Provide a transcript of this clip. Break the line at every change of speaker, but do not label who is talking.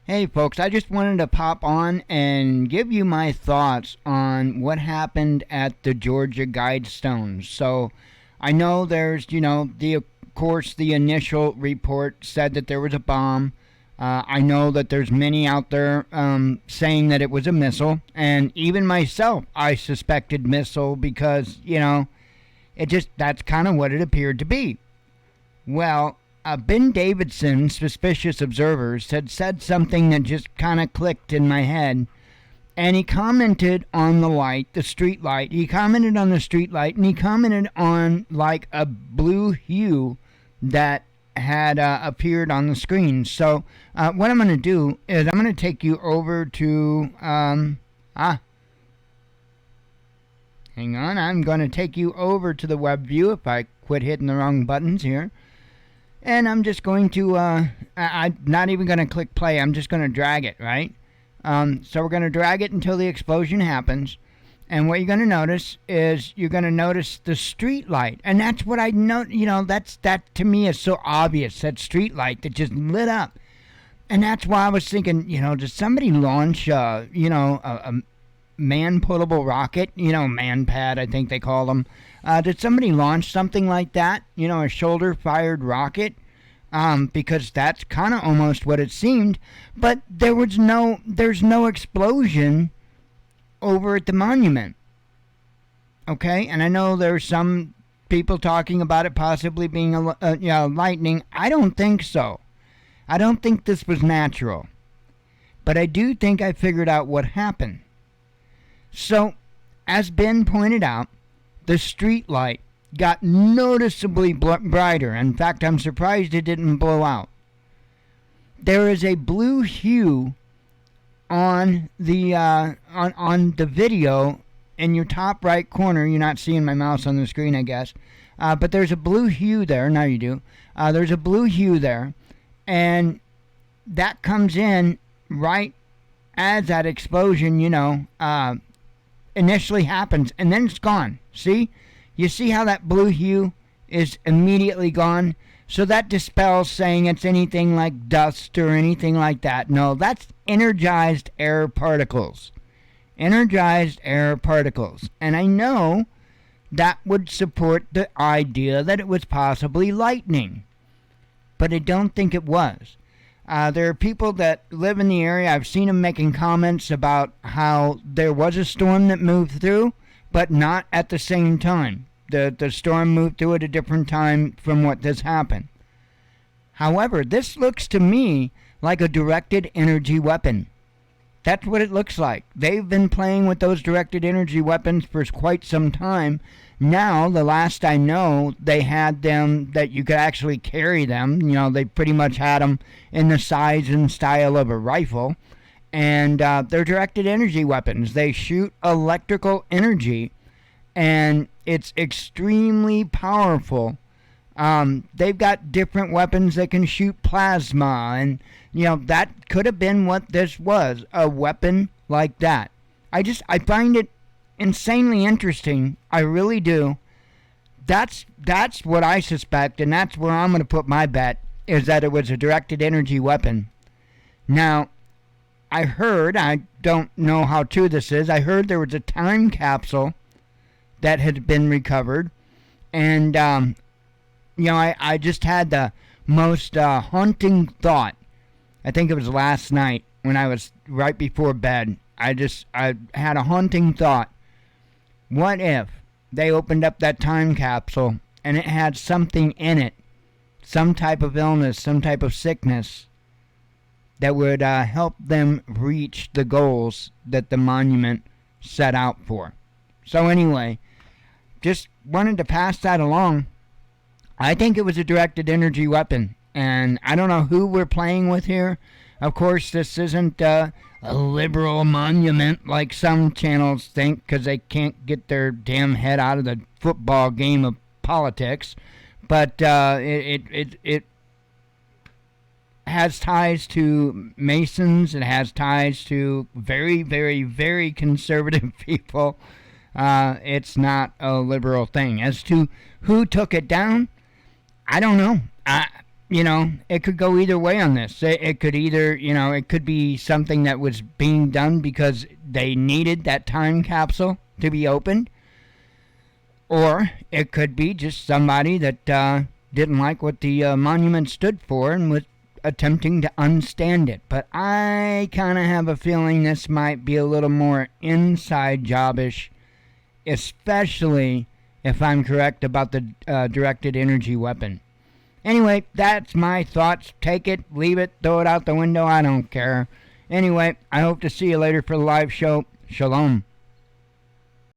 Hey folks, I just wanted to pop on and give you my thoughts on what happened at the Georgia Guidestones. So, I know there's, of course, the initial report said that there was a bomb. I know that there's many out there saying that it was a missile, and even myself, I suspected missile because, that's kind of what it appeared to be. Well, Ben Davidson, Suspicious Observers, had said something that just kind of clicked in my head. And he commented on the light, the street light. He commented on the street light, and he commented on like a blue hue that had appeared on the screen. So, what I'm going to do is I'm going to take you over to. Hang on. I'm going to take you over to the web view if I quit hitting the wrong buttons here. And I'm just going to, I'm not even going to click play. I'm just going to drag it, right? So we're going to drag it until the explosion happens. And what you're going to notice is you're going to notice the street light. And that's what I know, that to me is so obvious, that street light that just lit up. And that's why I was thinking, did somebody launch, a man-puttable rocket, man-pad, I think they call them. Did somebody launch something like that, a shoulder-fired rocket? Because that's kind of almost what it seemed. But there's no explosion over at the monument. Okay, and I know there's some people talking about it possibly being lightning. I don't think so. I don't think this was natural. But I do think I figured out what happened. So, as Ben pointed out, the street light got noticeably brighter. In fact, I'm surprised it didn't blow out. There is a blue hue on the on the video in your top right corner. You're not seeing my mouse on the screen, I guess, but there's a blue hue there. Now you do. There's a blue hue there, and that comes in right as that explosion, initially happens, and then it's gone. See? You see how that blue hue is immediately gone? So that dispels saying it's anything like dust or anything like that. No, that's energized air particles. Energized air particles. And I know that would support the idea that it was possibly lightning. But I don't think it was. There are people that live in the area. I've seen them making comments about how there was a storm that moved through, but not at the same time. The storm moved through at a different time from what this happened. However, this looks to me like a directed energy weapon. That's what it looks like. They've been playing with those directed energy weapons for quite some time. Now, the last I know, they had them that you could actually carry them. They pretty much had them in the size and style of a rifle. And they're directed energy weapons. They shoot electrical energy, and it's extremely powerful. They've got different weapons that can shoot plasma, and that could have been what this was, a weapon like that. I find it insanely interesting. I really do. That's what I suspect, and that's where I'm going to put my bet, is that it was a directed energy weapon. Now, I heard, I don't know how true this is, I heard there was a time capsule that had been recovered, and I just had the most haunting thought. I think it was last night when I was right before bed. I had a haunting thought. What if they opened up that time capsule and it had something in it, some type of illness, some type of sickness that would help them reach the goals that the monument set out for? So anyway, just wanted to pass that along. I think it was a directed energy weapon, and I don't know who we're playing with here. Of course, this isn't a liberal monument like some channels think, because they can't get their damn head out of the football game of politics. But it has ties to Masons. It has ties to very, very, very conservative people. It's not a liberal thing. As to who took it down, I don't know. it could go either way on this. It could either, it could be something that was being done because they needed that time capsule to be opened, or it could be just somebody that didn't like what the monument stood for and was attempting to unstand it. But I kind of have a feeling this might be a little more inside jobbish, especially if I'm correct about the directed energy weapon. Anyway, that's my thoughts. Take it, leave it, throw it out the window. I don't care. Anyway, I hope to see you later for the live show. Shalom.